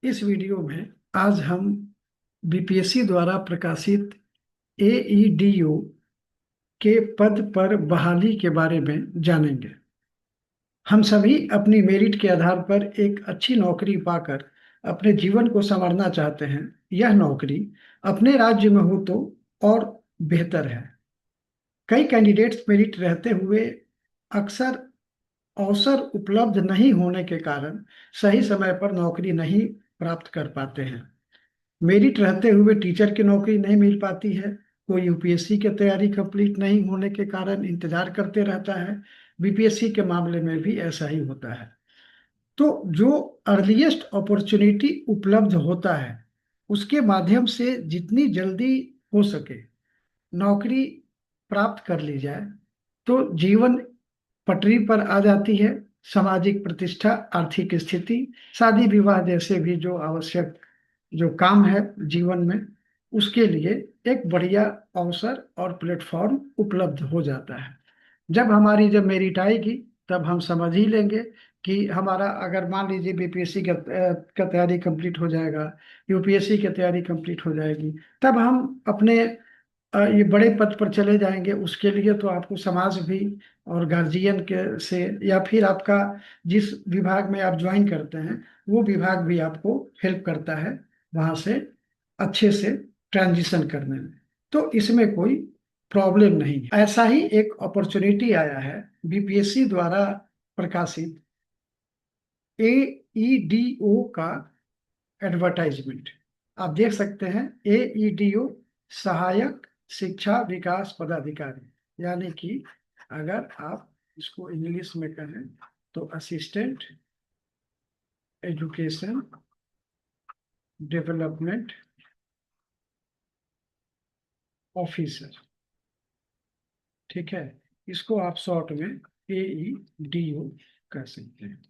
इस वीडियो में आज हम बीपीएससी द्वारा प्रकाशित एईडीओ के पद पर बहाली के बारे में जानेंगे। हम सभी अपनी मेरिट के आधार पर एक अच्छी नौकरी पाकर अपने जीवन को संवारना चाहते हैं। यह नौकरी अपने राज्य में हो तो और बेहतर है। कई कैंडिडेट्स मेरिट रहते हुए अक्सर अवसर उपलब्ध नहीं होने के कारण सही समय पर नौकरी नहीं प्राप्त कर पाते हैं। मेरिट रहते हुए टीचर की नौकरी नहीं मिल पाती है। कोई यूपीएससी की तैयारी कंप्लीट नहीं होने के कारण इंतजार करते रहता है। बीपीएससी के मामले में भी ऐसा ही होता है। तो जो अर्लीस्ट अपॉर्चुनिटी उपलब्ध होता है उसके माध्यम से जितनी जल्दी हो सके नौकरी प्राप्त कर ली जाए तो जीवन पटरी पर आ जाती है। सामाजिक प्रतिष्ठा, आर्थिक स्थिति, शादी विवाह जैसे भी जो आवश्यक जो काम है जीवन में, उसके लिए एक बढ़िया अवसर और प्लेटफॉर्म उपलब्ध हो जाता है। जब मेरिट आएगी तब हम समझ ही लेंगे कि हमारा, अगर मान लीजिए बीपीएससी का तैयारी कंप्लीट हो जाएगा, यूपीएससी की तैयारी कंप्लीट हो जाएगी, तब हम अपने ये बड़े पद पर चले जाएंगे। उसके लिए तो आपको समाज भी और गार्जियन के से, या फिर आपका जिस विभाग में आप ज्वाइन करते हैं वो विभाग भी आपको हेल्प करता है वहां से अच्छे से ट्रांजिशन करने में। तो इसमें कोई प्रॉब्लम नहीं है। ऐसा ही एक अपॉर्चुनिटी आया है बीपीएससी द्वारा प्रकाशित एईडीओ का एडवर्टाइजमेंट। आप देख सकते हैं एईडीओ सहायक शिक्षा विकास पदाधिकारी, यानी कि अगर आप इसको इंग्लिश में कहें तो असिस्टेंट एजुकेशन डेवलपमेंट ऑफिसर। ठीक है, इसको आप शॉर्ट में एईडीओ कह सकते हैं।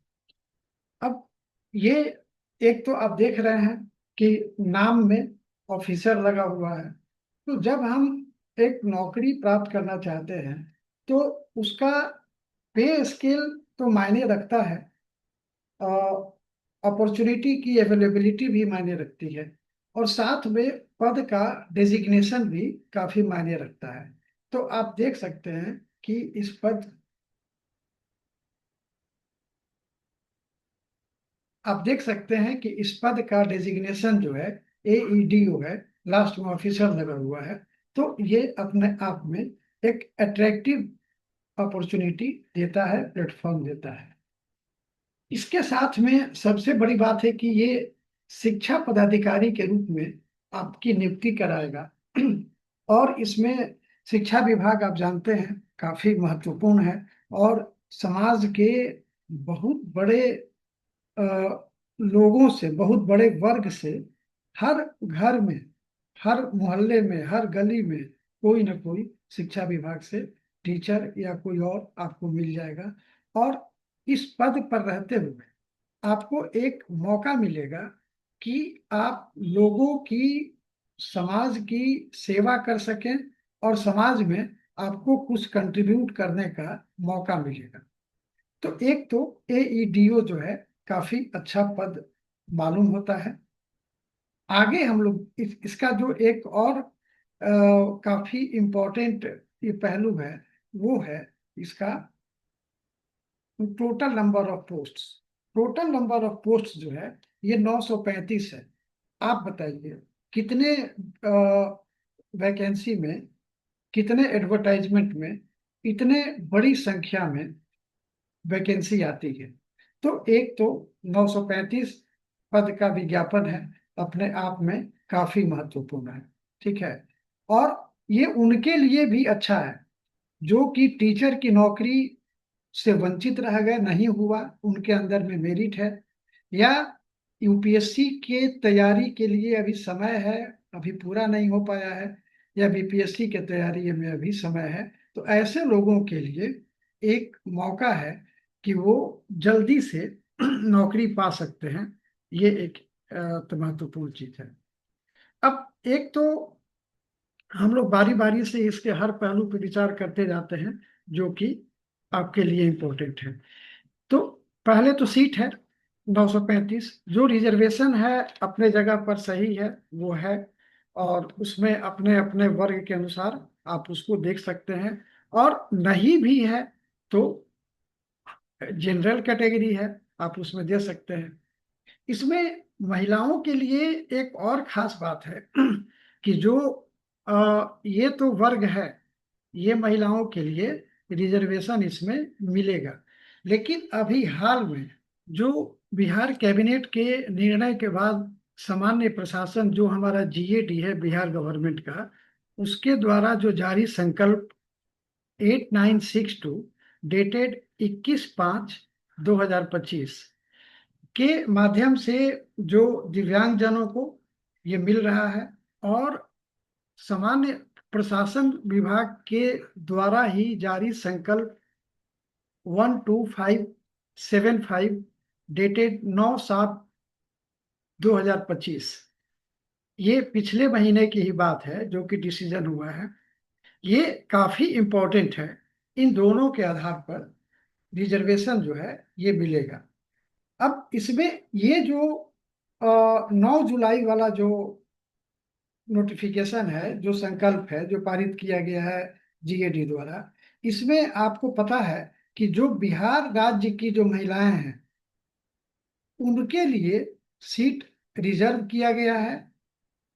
अब ये, एक तो आप देख रहे हैं कि नाम में ऑफिसर लगा हुआ है। तो जब हम एक नौकरी प्राप्त करना चाहते हैं तो उसका पे स्केल तो मायने रखता है, अपॉर्चुनिटी की अवेलेबिलिटी भी मायने रखती है, और साथ में पद का डेजिग्नेशन भी काफी मायने रखता है। तो आप देख सकते हैं कि इस पद का डेजिग्नेशन जो है एईडीओ है, लास्ट में ऑफिसर लगा हुआ है। तो ये अपने आप में एक अट्रैक्टिव अपॉर्चुनिटी देता है, प्लेटफॉर्म देता है। इसके साथ में सबसे बड़ी बात है कि ये शिक्षा पदाधिकारी के रूप में आपकी नियुक्ति कराएगा। और इसमें शिक्षा विभाग आप जानते हैं काफी महत्वपूर्ण है, और समाज के बहुत बड़े अ, लोगों से, बहुत बड़े वर्ग से, हर घर में, हर मोहल्ले में, हर गली में कोई ना कोई शिक्षा विभाग से टीचर या कोई और आपको मिल जाएगा। और इस पद पर रहते हुए आपको एक मौका मिलेगा कि आप लोगों की, समाज की सेवा कर सकें, और समाज में आपको कुछ कंट्रीब्यूट करने का मौका मिलेगा। तो एक तो एईडीओ जो है काफी अच्छा पद मालूम होता है। आगे हम लोग इसका जो एक और काफी इम्पोर्टेंट ये पहलू है, वो है इसका total number of posts. Total number of post जो है ये 935 है। आप बताइए कितने वैकेंसी में, कितने एडवर्टाइजमेंट में इतने बड़ी संख्या में वैकेंसी आती है। तो एक तो 935 पद का विज्ञापन है, अपने आप में काफी महत्वपूर्ण है। ठीक है, और ये उनके लिए भी अच्छा है जो कि टीचर की नौकरी से वंचित रह गए, नहीं हुआ, उनके अंदर में मेरिट है, या यूपीएससी के तैयारी के लिए अभी समय है, अभी पूरा नहीं हो पाया है, या बीपीएससी के तैयारी में अभी समय है। तो ऐसे लोगों के लिए एक मौका है कि वो जल्दी से नौकरी पा सकते हैं। ये एक तो महत्वपूर्ण चीज है। अब एक तो हम लोग बारी बारी से इसके हर पहलू पर विचार करते जाते हैं जो कि आपके लिए इम्पोर्टेंट है। तो पहले तो सीट है, 935 जो रिजर्वेशन है अपने जगह पर सही है, वो है। और उसमें अपने अपने वर्ग के अनुसार आप उसको देख सकते हैं। और नहीं भी है तो जनरल कैटेगरी है, आप उसमें दे सकते हैं। इसमें महिलाओं के लिए एक और खास बात है कि जो ये तो वर्ग है, ये महिलाओं के लिए रिजर्वेशन इसमें मिलेगा। लेकिन अभी हाल में जो बिहार कैबिनेट के निर्णय के बाद सामान्य प्रशासन जो हमारा जीएडी है बिहार गवर्नमेंट का, उसके द्वारा जो जारी संकल्प 8962 डेटेड 21/5/2025 के माध्यम से जो दिव्यांगजनों को ये मिल रहा है। और सामान्य प्रशासन विभाग के द्वारा ही जारी संकल्प 12575 डेटेड 9/7/2025, ये पिछले महीने की ही बात है जो कि डिसीजन हुआ है। ये काफी इम्पोर्टेंट है। इन दोनों के आधार पर रिजर्वेशन जो है ये मिलेगा। अब इसमें ये जो 9 जुलाई वाला जो नोटिफिकेशन है, जो संकल्प है जो पारित किया गया है जीएडी द्वारा, इसमें आपको पता है कि जो बिहार राज्य की जो महिलाएं हैं उनके लिए सीट रिजर्व किया गया है।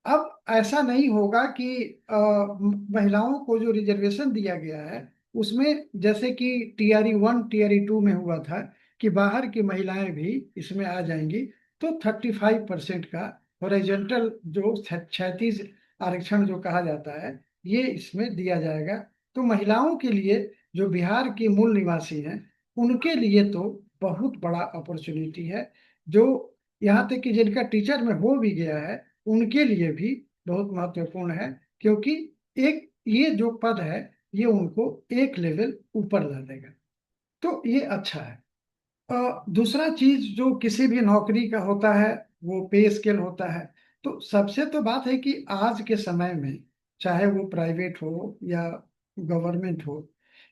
अब ऐसा नहीं होगा कि महिलाओं को जो रिजर्वेशन दिया गया है उसमें जैसे कि टीआरई 1 टीआरई 2 में हुआ था कि बाहर की महिलाएं भी इसमें आ जाएंगी, तो 35% का हॉरिजॉन्टल जो क्षैतिज आरक्षण जो कहा जाता है ये इसमें दिया जाएगा। तो महिलाओं के लिए जो बिहार के मूल निवासी हैं उनके लिए तो बहुत बड़ा अपॉर्चुनिटी है। जो यहाँ तक कि जिनका टीचर में हो भी गया है उनके लिए भी बहुत महत्वपूर्ण है, क्योंकि एक ये जो पद है ये उनको एक लेवल ऊपर ला देगा। तो ये अच्छा है। दूसरा चीज जो किसी भी नौकरी का होता है वो पे स्केल होता है। तो सबसे तो बात है कि आज के समय में चाहे वो प्राइवेट हो या गवर्नमेंट हो,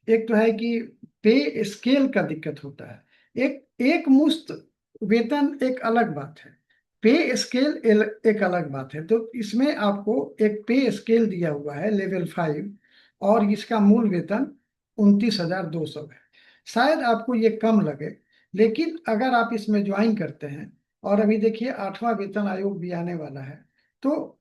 एक तो है कि पे स्केल का दिक्कत होता है। एक एक मुश्त वेतन एक अलग बात है, पे स्केल एक अलग बात है। तो इसमें आपको एक पे स्केल दिया हुआ है लेवल 5, और इसका मूल वेतन 29,200 है। शायद आपको ये कम लगे, लेकिन अगर आप इसमें ज्वाइन करते हैं, और अभी देखिए 8वां वेतन आयोग भी आने वाला है, तो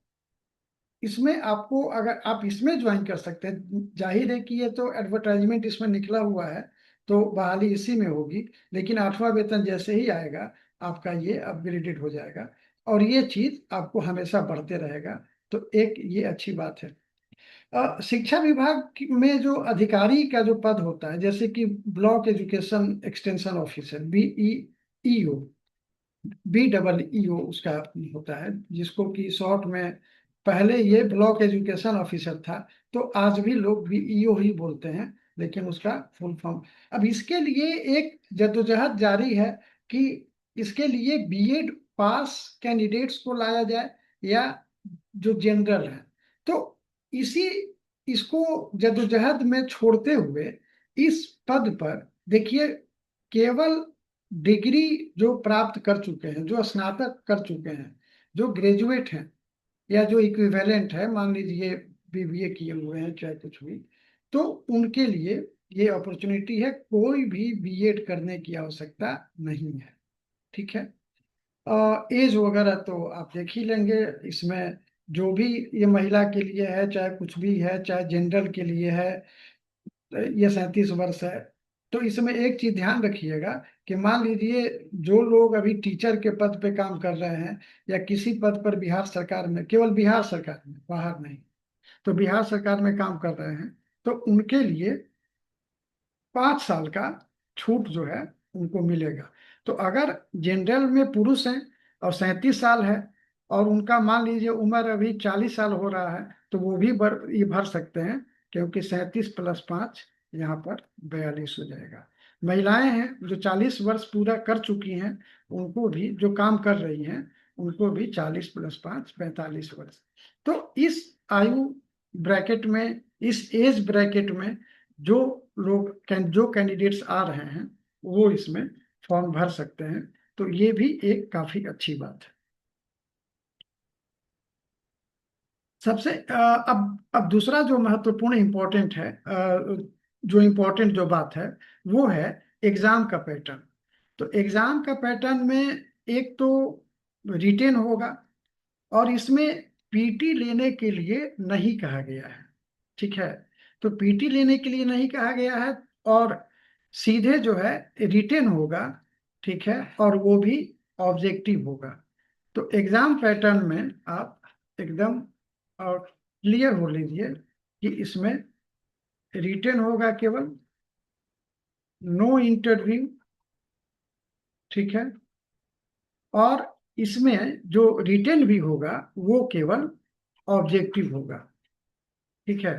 इसमें आपको अगर आप इसमें ज्वाइन कर सकते हैं, जाहिर है कि ये तो एडवर्टाइजमेंट इसमें निकला हुआ है तो बहाली इसी में होगी, लेकिन 8वां वेतन जैसे ही आएगा आपका ये अपग्रेडेड हो जाएगा और ये चीज आपको हमेशा बढ़ते रहेगा। तो एक ये अच्छी बात है। शिक्षा विभाग में जो अधिकारी का जो पद होता है, जैसे कि block education extension officer, BEO, BEEO उसका होता है, जिसको कि शॉर्ट में पहले ये ब्लॉक एजुकेशन ऑफिसर था, तो आज भी लोग BEO ही बोलते हैं, लेकिन उसका फुल फॉर्म। अब इसके लिए एक जद्दोजहद जारी है कि इसके लिए बीएड पास कैंडिडेट्स को लाया जाए या जो जनरल है। तो इसी इसको जद्दोजहद में छोड़ते हुए इस पद पर देखिए, केवल डिग्री जो प्राप्त कर चुके हैं, जो स्नातक कर चुके हैं, जो ग्रेजुएट हैं, या जो इक्विवेलेंट है, मान लीजिए बीबीए किए हुए हैं चाहे कुछ भी, तो उनके लिए ये अपॉर्चुनिटी है। कोई भी बीएड करने की आवश्यकता नहीं है। ठीक है। एज वगैरह तो आप देख ही लेंगे इसमें, जो भी ये महिला के लिए है चाहे कुछ भी है, चाहे जनरल के लिए है, ये 37 वर्ष है। तो इसमें एक चीज ध्यान रखिएगा कि मान लीजिए जो लोग अभी टीचर के पद पे काम कर रहे हैं या किसी पद पर बिहार सरकार में, केवल बिहार सरकार में, बाहर नहीं, तो बिहार सरकार में काम कर रहे हैं, तो उनके लिए 5 साल का छूट जो है उनको मिलेगा। तो अगर जनरल में पुरुष हैं और 37 साल है और उनका मान लीजिए उम्र अभी 40 साल हो रहा है, तो वो भी ये भर सकते हैं, क्योंकि 37+5 यहाँ पर 42 हो जाएगा। महिलाएं हैं जो 40 वर्ष पूरा कर चुकी हैं, उनको भी, जो काम कर रही हैं, उनको भी 40+5 45 वर्ष। तो इस आयु ब्रैकेट में, इस एज ब्रैकेट में जो जो कैंडिडेट्स आ रहे हैं वो इसमें फॉर्म भर सकते हैं। तो ये भी एक काफी अच्छी बात है। सबसे अब दूसरा जो महत्वपूर्ण इम्पोर्टेंट है, जो इम्पोर्टेंट जो बात है वो है एग्जाम का पैटर्न। तो एग्जाम का पैटर्न में एक तो रिटेन होगा, और इसमें पीटी लेने के लिए नहीं कहा गया है। ठीक है, तो पीटी लेने के लिए नहीं कहा गया है, और सीधे जो है रिटेन होगा। ठीक है, और वो भी ऑब्जेक्टिव होगा। तो एग्जाम पैटर्न में आप एकदम क्लियर हो लीजिए कि इसमें रिटेन होगा केवल, नो इंटरव्यू। ठीक है, और इसमें जो रिटेन भी होगा वो केवल ऑब्जेक्टिव होगा। ठीक है,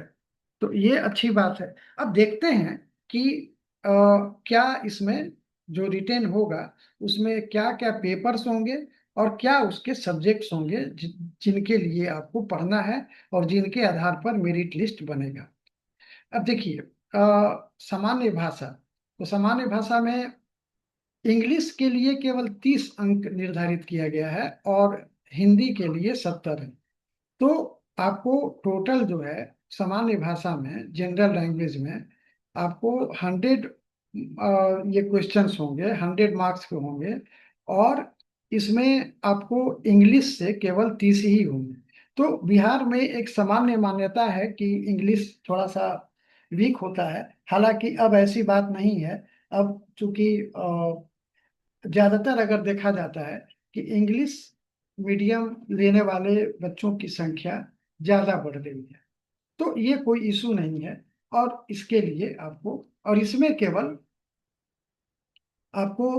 तो ये अच्छी बात है। अब देखते हैं कि अ, क्या इसमें जो रिटेन होगा उसमें क्या क्या पेपर्स होंगे, और क्या उसके सब्जेक्ट्स होंगे जिनके लिए आपको पढ़ना है, और जिनके आधार पर मेरिट लिस्ट बनेगा। अब देखिए, सामान्य भाषा, तो सामान्य भाषा में इंग्लिश के लिए केवल 30 अंक निर्धारित किया गया है, और हिंदी के लिए 70 है। तो आपको टोटल जो है सामान्य भाषा में, जनरल लैंग्वेज में, आपको 100 ये क्वेश्चंस होंगे, 100 मार्क्स के होंगे। और इसमें आपको इंग्लिश से केवल 30 ही होंगे। तो बिहार में एक सामान्य मान्यता है कि इंग्लिश थोड़ा सा वीक होता है। हालांकि अब ऐसी बात नहीं है। अब चूंकि ज्यादातर अगर देखा जाता है कि इंग्लिश मीडियम लेने वाले बच्चों की संख्या ज्यादा बढ़ रही है, तो ये कोई इशू नहीं है। और इसके लिए आपको, और इसमें केवल आपको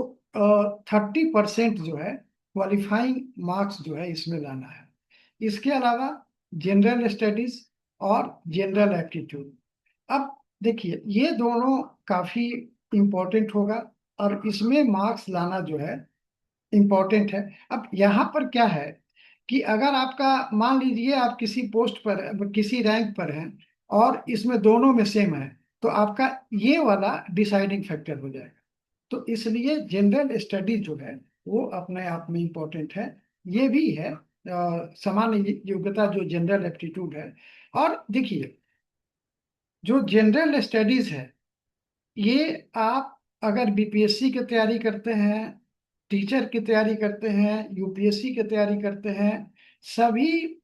30% जो है क्वालिफाइंग मार्क्स जो है इसमें लाना है। इसके अलावा जनरल स्टडीज और जनरल एप्टीट्यूड। अब देखिए, ये दोनों काफी इम्पोर्टेंट होगा, और इसमें मार्क्स लाना जो है इम्पोर्टेंट है। अब यहाँ पर क्या है कि अगर आपका, मान लीजिए आप किसी पोस्ट पर, किसी रैंक पर हैं, और इसमें दोनों में सेम है, तो आपका ये वाला डिसाइडिंग फैक्टर हो जाएगा। तो इसलिए जनरल स्टडी जो है वो अपने आप में इम्पोर्टेंट है। ये भी है सामान्य योग्यता जो जनरल एप्टीट्यूड है। और देखिए, जो जनरल स्टडीज है, ये आप अगर बीपीएससी की तैयारी करते हैं, टीचर की तैयारी करते हैं, यूपीएससी की तैयारी करते हैं, सभी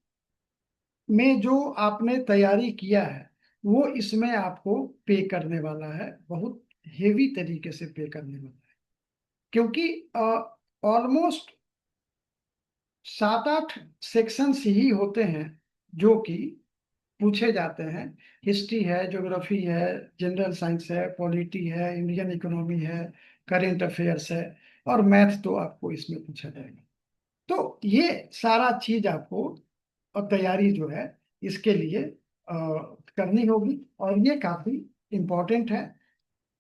में जो आपने तैयारी किया है वो इसमें आपको पे करने वाला है, बहुत हेवी तरीके से पे करने वाला है। क्योंकि ऑलमोस्ट 7-8 सेक्शंस ही होते हैं जो कि पूछे जाते हैं। हिस्ट्री है, ज्योग्राफी है, जनरल साइंस है, पॉलिटी है, इंडियन इकोनॉमी है, करेंट अफेयर्स है, और मैथ तो आपको इसमें पूछा जाएगा। तो ये सारा चीज आपको, और तैयारी जो है इसके लिए करनी होगी, और ये काफी इम्पोर्टेंट है।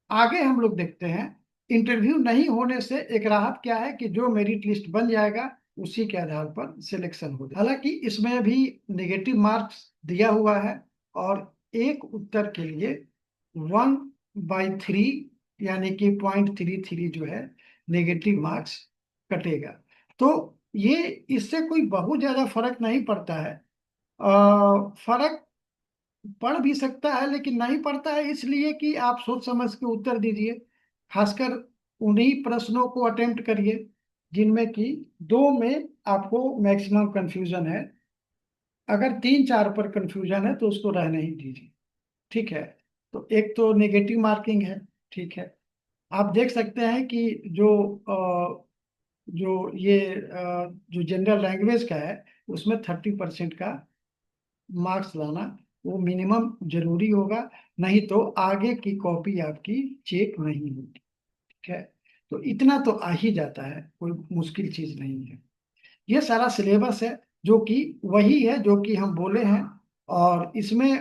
आगे हम लोग देखते हैं, इंटरव्यू नहीं होने से एक राहत क्या है कि जो मेरिट लिस्ट बन जाएगा उसी के आधार पर सिलेक्शन हो जाए। हालांकि इसमें भी नेगेटिव मार्क्स दिया हुआ है, और एक उत्तर के लिए 1/3 यानी कि 0.33 जो है नेगेटिव मार्क्स कटेगा। तो ये, इससे कोई बहुत ज्यादा फर्क नहीं पड़ता है। फर्क पढ़ भी सकता है, लेकिन नहीं पढ़ता है इसलिए कि आप सोच समझ के उत्तर दीजिए। खासकर उन्हीं प्रश्नों को अटेम्प्ट करिए जिनमें कि दो में आपको मैक्सिमम कंफ्यूजन है। अगर 3-4 पर कंफ्यूजन है तो उसको रहने ही दीजिए। ठीक है, तो एक तो नेगेटिव मार्किंग है। ठीक है, आप देख सकते हैं कि जो जो जनरल लैंग्वेज का है उसमें 30% का मार्क्स लाना वो मिनिमम जरूरी होगा, नहीं तो आगे की कॉपी आपकी चेक नहीं होगी। ठीक है, तो इतना तो आ ही जाता है, कोई मुश्किल चीज नहीं है। ये सारा सिलेबस है जो कि वही है जो कि हम बोले हैं। और इसमें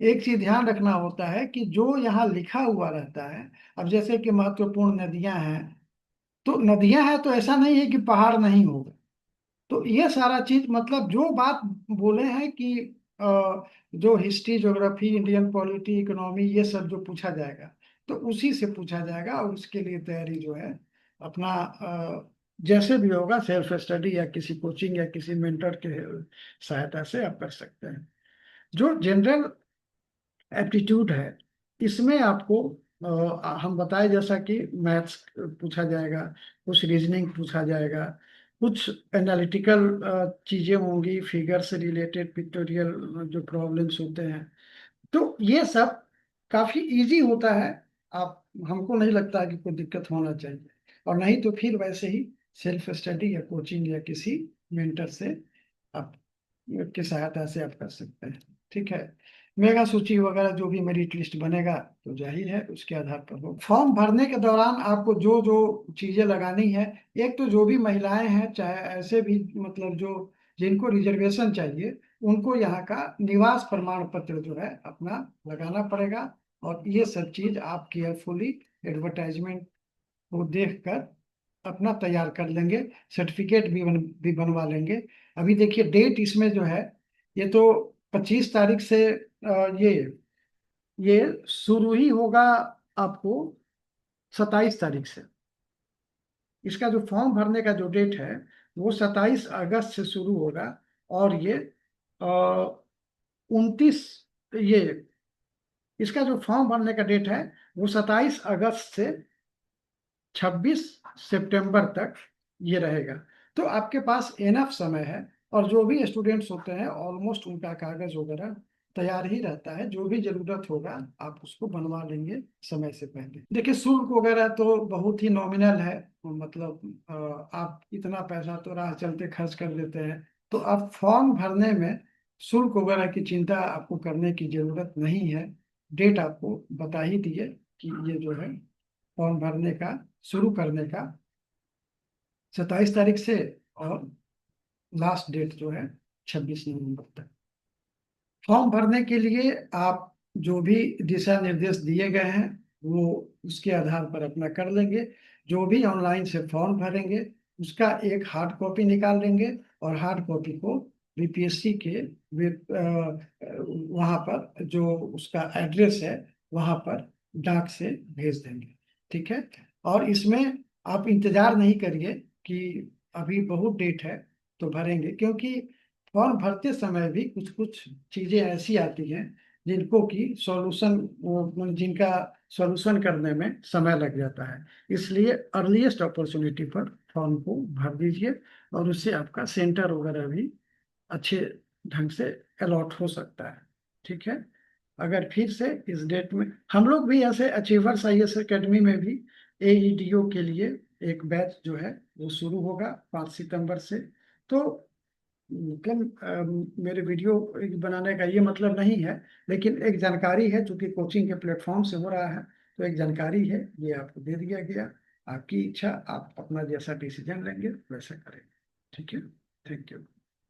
एक चीज ध्यान रखना होता है कि जो यहाँ लिखा हुआ रहता है, अब जैसे कि महत्वपूर्ण नदियां हैं, तो नदियां हैं तो ऐसा नहीं है कि पहाड़ नहीं होगा। तो ये सारा चीज, मतलब जो बात बोले हैं कि जो history, geography, Indian polity, economy, ये सब जो पूछा जाएगा तो उसी से पूछा जाएगा, और उसके लिए तैयारी जो है अपना जैसे भी होगा सेल्फ स्टडी या किसी कोचिंग या किसी मेंटर के सहायता से आप कर सकते हैं। जो जनरल एप्टीट्यूड है, इसमें आपको हम बताए जैसा कि मैथ्स पूछा जाएगा, कुछ रीजनिंग पूछा जाएगा, कुछ एनालिटिकल चीजें होंगी, फिगर से रिलेटेड पिक्टोरियल जो प्रॉब्लम्स होते हैं। तो ये सब काफी इजी होता है। आप, हमको नहीं लगता कि कोई दिक्कत होना चाहिए। और नहीं तो फिर वैसे ही सेल्फ स्टडी या कोचिंग या किसी मेंटर से आप की सहायता से आप कर सकते हैं। ठीक है। मेगा सूची वगैरह जो भी मेरिट लिस्ट बनेगा तो जाहिर है उसके आधार पर हो। फॉर्म भरने के दौरान आपको जो जो चीजें लगानी है, एक तो जो भी महिलाएं हैं, चाहे ऐसे भी मतलब जो जिनको रिजर्वेशन चाहिए, उनको यहाँ का निवास प्रमाण पत्र जो है अपना लगाना पड़ेगा। और ये सब चीज आप केयरफुली एडवर्टाइजमेंट को देखकर अपना तैयार कर लेंगे। सर्टिफिकेट भी बनवा लेंगे। अभी देखिए डेट इसमें जो है, ये तो 25 तारीख से ये शुरू ही होगा आपको 27 तारीख से। इसका जो फॉर्म भरने का जो डेट है वो 27 अगस्त से शुरू होगा। और ये 29, ये इसका जो फॉर्म भरने का डेट है वो 27 अगस्त से 26 सितंबर तक ये रहेगा। तो आपके पास एनफ समय है। और जो भी स्टूडेंट्स होते हैं ऑलमोस्ट उनका कागज वगैरह तैयार ही रहता है। जो भी जरूरत होगा आप उसको बनवा लेंगे समय से पहले। देखिए शुल्क वगैरह तो बहुत ही नॉमिनल है। मतलब आप इतना पैसा तो राह चलते खर्च कर देते हैं। तो आप फॉर्म भरने में शुल्क वगैरह की चिंता आपको करने की जरूरत नहीं है। डेट आपको बता ही दिए कि ये जो है फॉर्म भरने का शुरू करने का 27 तारीख से, और लास्ट डेट जो है 26 नवंबर तक। फॉर्म भरने के लिए आप जो भी दिशा निर्देश दिए गए हैं वो उसके आधार पर अपना कर लेंगे। जो भी ऑनलाइन से फॉर्म भरेंगे उसका एक हार्ड कॉपी निकाल लेंगे, और हार्ड कॉपी को बीपीएससी के वहाँ पर जो उसका एड्रेस है वहाँ पर डाक से भेज देंगे। ठीक है। और इसमें आप इंतजार नहीं करिए कि अभी बहुत डेट है तो भरेंगे, क्योंकि फॉर्म भरते समय भी कुछ कुछ चीजें ऐसी आती हैं जिनका सॉल्यूशन करने में समय लग जाता है। इसलिए अर्लीस्ट अपॉर्चुनिटी पर फॉर्म को भर दीजिए, और उससे आपका सेंटर वगैरह भी अच्छे ढंग से अलॉट हो सकता है। ठीक है। अगर फिर से इस डेट में हम लोग भी ऐसे अचीवर्स आईएएस एकेडमी में भी एईडीओ के लिए एक बैच जो है वो शुरू होगा 5 सितंबर से। तो मतलब मेरे वीडियो बनाने का ये मतलब नहीं है, लेकिन एक जानकारी है जो कि कोचिंग के प्लेटफॉर्म से हो रहा है। तो एक जानकारी है, ये आपको दे दिया गया। आपकी इच्छा, आप अपना जैसा डिसीजन लेंगे वैसा करेंगे। ठीक है। Thank you.